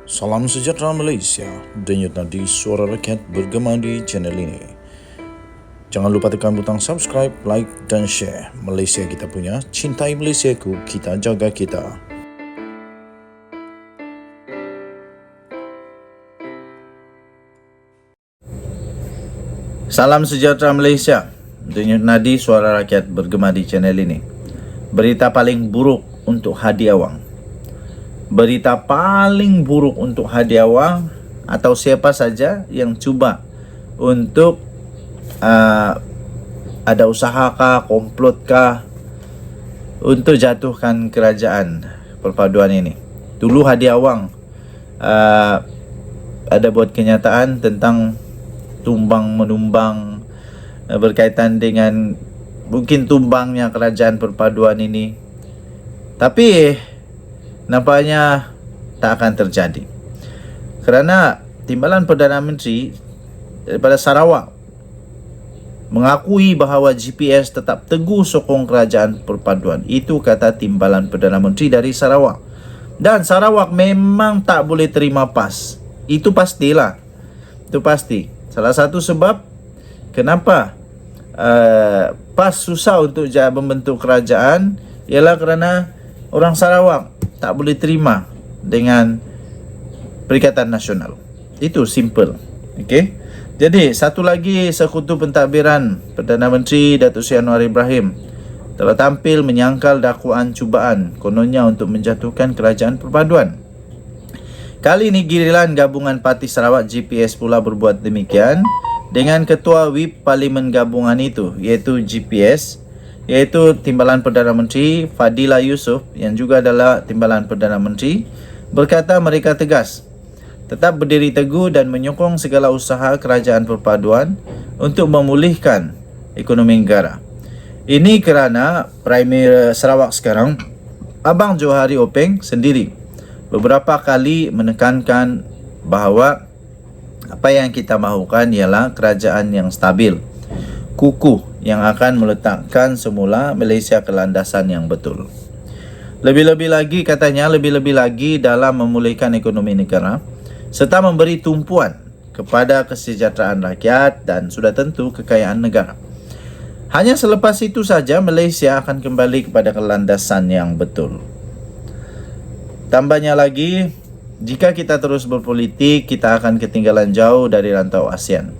Salam sejahtera Malaysia, denyut nadi suara rakyat bergema di channel ini. Jangan lupa tekan butang subscribe, like dan share. Malaysia kita punya, cintai Malaysiaku, kita jaga kita. Salam sejahtera Malaysia, denyut nadi suara rakyat bergema di channel ini. Berita paling buruk untuk Hadi Awang. Berita paling buruk untuk Hadi Awang atau siapa saja yang cuba untuk ada usahakah, komplotkah untuk jatuhkan kerajaan perpaduan ini. Dulu Hadi Awang ada buat kenyataan tentang tumbang menumbang berkaitan dengan mungkin tumbangnya kerajaan perpaduan ini, tapi nampaknya tak akan terjadi kerana Timbalan Perdana Menteri daripada Sarawak mengakui bahawa GPS tetap teguh sokong kerajaan perpaduan. Itu kata Timbalan Perdana Menteri dari Sarawak. Dan Sarawak memang tak boleh terima PAS. Itu pastilah. Itu pasti. Salah satu sebab kenapa PAS susah untuk membentuk kerajaan ialah kerana orang Sarawak tak boleh terima dengan Perikatan Nasional. Itu simple. Okey. Jadi satu lagi, Sekutu Pentadbiran Perdana Menteri Datuk Seri Anwar Ibrahim telah tampil menyangkal dakwaan cubaan kononnya untuk menjatuhkan kerajaan perpaduan. Kali ini giliran gabungan Parti Sarawak GPS pula berbuat demikian dengan Ketua Whip Parlimen gabungan itu, iaitu GPS, iaitu Timbalan Perdana Menteri Fadila Yusof yang juga adalah Timbalan Perdana Menteri, berkata mereka tegas tetap berdiri teguh dan menyokong segala usaha kerajaan perpaduan untuk memulihkan ekonomi negara. Ini kerana Premier Sarawak sekarang, Abang Johari Openg sendiri beberapa kali menekankan bahawa apa yang kita mahukan ialah kerajaan yang stabil, kukuh, yang akan meletakkan semula Malaysia ke landasan yang betul. Lebih-lebih lagi katanya, lebih-lebih lagi dalam memulihkan ekonomi negara serta memberi tumpuan kepada kesejahteraan rakyat dan sudah tentu kekayaan negara. Hanya selepas itu saja Malaysia akan kembali kepada landasan yang betul. Tambahnya lagi, jika kita terus berpolitik, kita akan ketinggalan jauh dari rantau ASEAN.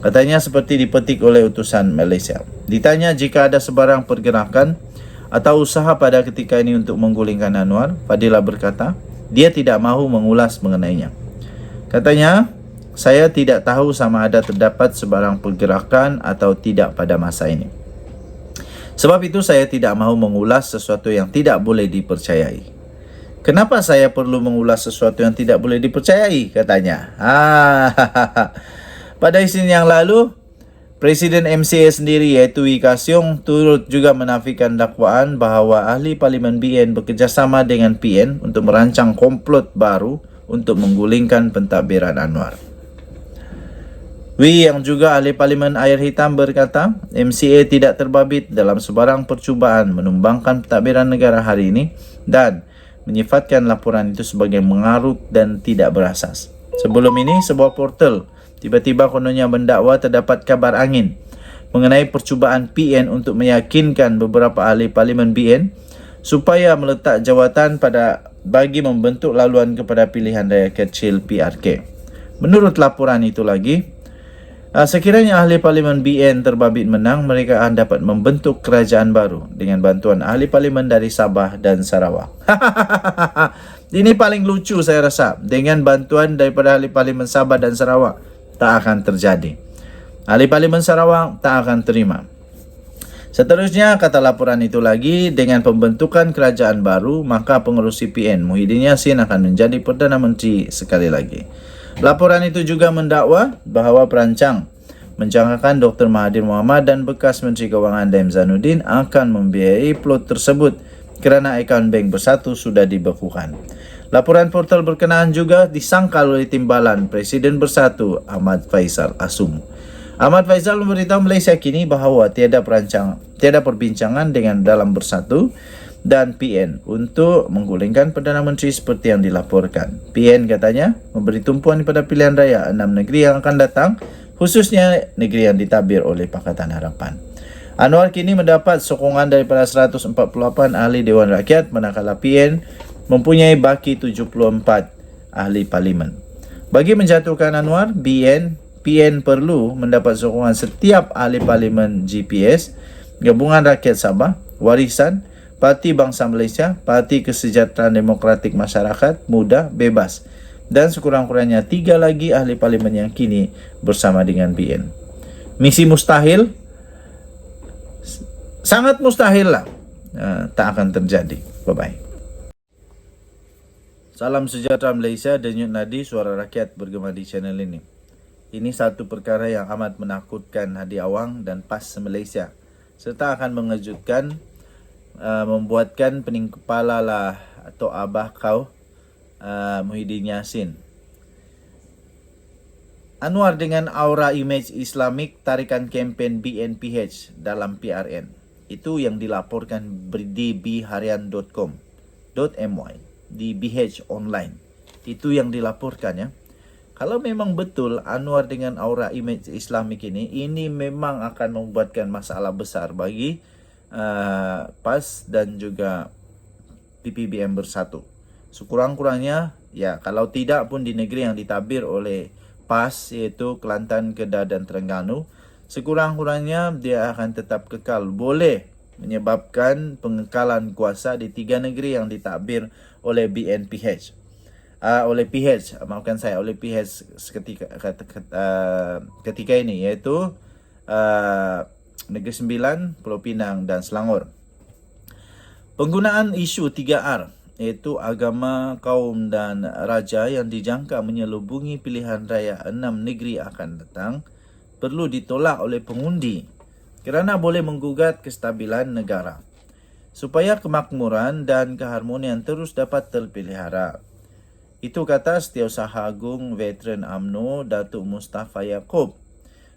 Katanya seperti dipetik oleh utusan Malaysia. Ditanya jika ada sebarang pergerakan atau usaha pada ketika ini untuk menggulingkan Anwar, Fadila berkata, dia tidak mahu mengulas mengenainya. Katanya, saya tidak tahu sama ada terdapat sebarang pergerakan atau tidak pada masa ini. Sebab itu saya tidak mahu mengulas sesuatu yang tidak boleh dipercayai. Kenapa saya perlu mengulas sesuatu yang tidak boleh dipercayai? Katanya. Pada isin yang lalu, Presiden MCA sendiri iaitu Wee Ka Siong turut juga menafikan dakwaan bahawa ahli Parlimen BN bekerjasama dengan PN untuk merancang komplot baru untuk menggulingkan pentadbiran Anwar. Wee yang juga ahli Parlimen Air Hitam berkata, MCA tidak terbabit dalam sebarang percubaan menumbangkan pentadbiran negara hari ini dan menyifatkan laporan itu sebagai mengarut dan tidak berasas. Sebelum ini, sebuah portal tiba-tiba kononnya mendakwa terdapat kabar angin mengenai percubaan PN untuk meyakinkan beberapa ahli Parlimen BN supaya meletak jawatan bagi membentuk laluan kepada pilihan raya kecil PRK. Menurut laporan itu lagi, sekiranya ahli Parlimen BN terbabit menang, mereka akan dapat membentuk kerajaan baru dengan bantuan ahli Parlimen dari Sabah dan Sarawak. Ini paling lucu saya rasa. Dengan bantuan daripada ahli Parlimen Sabah dan Sarawak, tak akan terjadi. Ahli Parlimen Sarawak tak akan terima. Seterusnya, kata laporan itu lagi, dengan pembentukan kerajaan baru, maka pengerusi PN Muhyiddin Yassin akan menjadi Perdana Menteri sekali lagi. Laporan itu juga mendakwa bahawa perancang menjangkakan Dr. Mahathir Mohamad dan bekas Menteri Kewangan Daim Zainuddin akan membiayai plot tersebut kerana akaun bank bersatu sudah dibekukan. Laporan portal berkenaan juga disangkal oleh Timbalan Presiden Bersatu Ahmad Faisal Asum. Ahmad Faisal memberitahu Malaysia kini bahawa tiada perbincangan dengan dalam Bersatu dan PN untuk menggulingkan Perdana Menteri seperti yang dilaporkan. PN katanya memberi tumpuan pada pilihan raya 6 negeri yang akan datang, khususnya negeri yang ditabir oleh Pakatan Harapan. Anwar kini mendapat sokongan daripada 148 ahli Dewan Rakyat, manakala PN mempunyai baki 74 ahli parlimen. Bagi menjatuhkan Anwar, PN perlu mendapat sokongan setiap ahli parlimen GPS, Gabungan Rakyat Sabah, Warisan, Parti Bangsa Malaysia, Parti Kesejahteraan Demokratik Masyarakat Muda Bebas, dan sekurang-kurangnya 3 lagi ahli parlimen yang kini bersama dengan PN. Misi mustahil, sangat mustahil lah, tak akan terjadi. Bye-bye. Salam sejahtera Malaysia, denyut nadi suara rakyat bergema di channel ini. Ini satu perkara yang amat menakutkan Hadi Awang dan PAS Malaysia, serta akan mengejutkan, membuatkan pening kepala lah atau abah kau, Muhyiddin Yassin. Anwar dengan aura image Islamik tarikan kempen BNPH dalam PRN. Itu yang dilaporkan di bharian.com.my. di BH Online. Itu yang dilaporkan ya. Kalau memang betul Anwar dengan aura image Islamik ini memang akan membuatkan masalah besar bagi PAS dan juga PPBM Bersatu. Sekurang-kurangnya ya, kalau tidak pun di negeri yang ditabir oleh PAS, yaitu Kelantan, Kedah dan Terengganu, sekurang-kurangnya dia akan tetap kekal. Boleh menyebabkan pengekalan kuasa di 3 negeri yang ditabir oleh BNPH. Oleh PH, maafkan saya, oleh PH ketika ini, yaitu Negeri Sembilan, Pulau Pinang dan Selangor. Penggunaan isu 3R, yaitu agama, kaum dan raja, yang dijangka menyelubungi pilihan raya 6 negeri akan datang, perlu ditolak oleh pengundi kerana boleh menggugat kestabilan negara, supaya kemakmuran dan keharmonian terus dapat terpelihara. Itu kata Setiausaha Agung Veteran UMNO Datuk Mustafa Yaakob.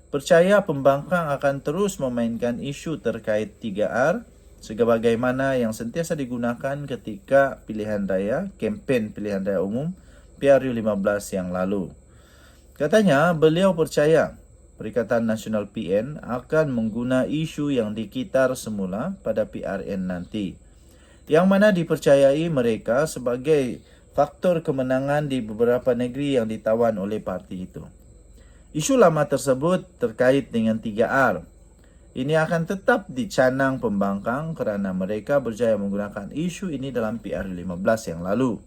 Percaya pembangkang akan terus memainkan isu terkait 3R sebagaimana yang sentiasa digunakan ketika pilihan raya, kempen pilihan raya umum PRU 15 yang lalu. Katanya beliau percaya Perikatan Nasional PN akan mengguna isu yang dikitar semula pada PRN nanti, yang mana dipercayai mereka sebagai faktor kemenangan di beberapa negeri yang ditawan oleh parti itu. Isu lama tersebut terkait dengan 3R ini akan tetap dicanang pembangkang kerana mereka berjaya menggunakan isu ini dalam PRU 15 yang lalu.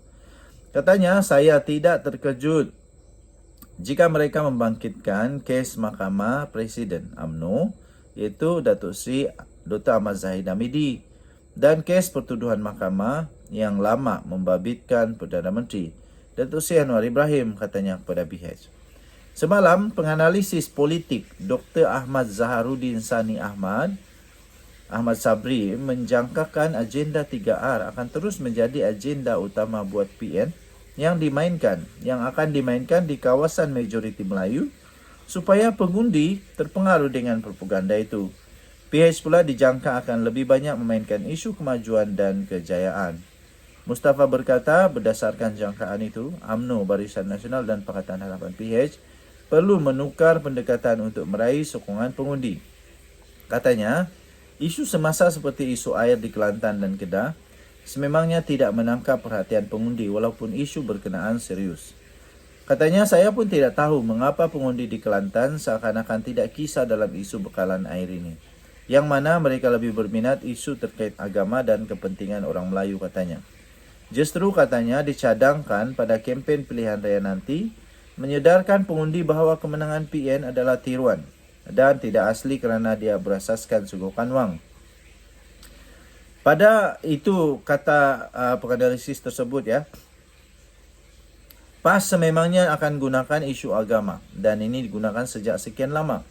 Katanya, saya tidak terkejut jika mereka membangkitkan kes Mahkamah Presiden UMNO, iaitu Datuk Seri Dr. Ahmad Zahid Hamidi, dan kes pertuduhan mahkamah yang lama membabitkan Perdana Menteri Datuk Seri Anwar Ibrahim, katanya kepada BH. Semalam, penganalisis politik Dr. Ahmad Zaharuddin Sani Ahmad Sabri menjangkakan agenda 3R akan terus menjadi agenda utama buat PN yang akan dimainkan di kawasan majoriti Melayu supaya pengundi terpengaruh dengan propaganda itu. PH pula dijangka akan lebih banyak memainkan isu kemajuan dan kejayaan. Mustafa berkata, berdasarkan jangkaan itu, UMNO, Barisan Nasional dan Pakatan Harapan PH perlu menukar pendekatan untuk meraih sokongan pengundi. Katanya, isu semasa seperti isu air di Kelantan dan Kedah sememangnya tidak menangkap perhatian pengundi walaupun isu berkenaan serius. Katanya, saya pun tidak tahu mengapa pengundi di Kelantan seakan-akan tidak kisah dalam isu bekalan air ini, yang mana mereka lebih berminat isu terkait agama dan kepentingan orang Melayu, katanya. Justru katanya dicadangkan pada kempen pilihan raya nanti menyedarkan pengundi bahawa kemenangan PN adalah tiruan dan tidak asli kerana dia berasaskan sungguhan wang. Pada itu kata penganalisis tersebut ya, PAS sememangnya akan gunakan isu agama dan ini digunakan sejak sekian lama.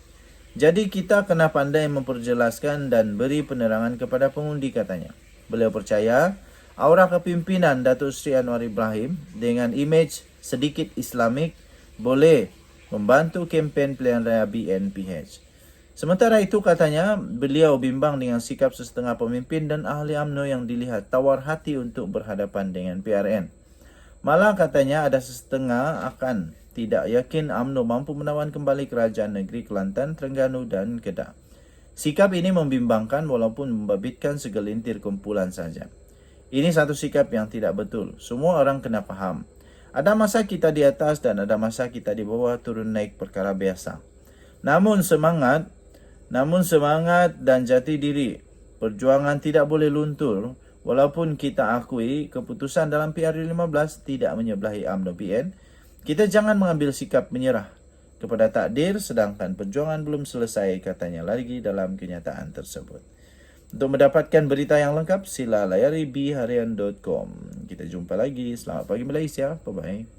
Jadi kita kena pandai memperjelaskan dan beri penerangan kepada pengundi, katanya. Beliau percaya aura kepimpinan Datuk Seri Anwar Ibrahim dengan imej sedikit Islamik boleh membantu kempen pilihan raya BNPH. Sementara itu katanya beliau bimbang dengan sikap sesetengah pemimpin dan ahli UMNO yang dilihat tawar hati untuk berhadapan dengan PRN. Malah katanya ada sesetengah akan tidak yakin UMNO mampu menawan kembali kerajaan negeri Kelantan, Terengganu dan Kedah. Sikap ini membimbangkan walaupun membabitkan segelintir kumpulan saja. Ini satu sikap yang tidak betul. Semua orang kena faham. Ada masa kita di atas dan ada masa kita di bawah, turun naik perkara biasa. Namun semangat dan jati diri perjuangan tidak boleh luntur walaupun kita akui keputusan dalam PRU15 tidak menyebelahi UMNO PN. Kita jangan mengambil sikap menyerah kepada takdir sedangkan perjuangan belum selesai, katanya lagi dalam kenyataan tersebut. Untuk mendapatkan berita yang lengkap sila layari bharian.com. Kita jumpa lagi. Selamat pagi Malaysia. Bye-bye.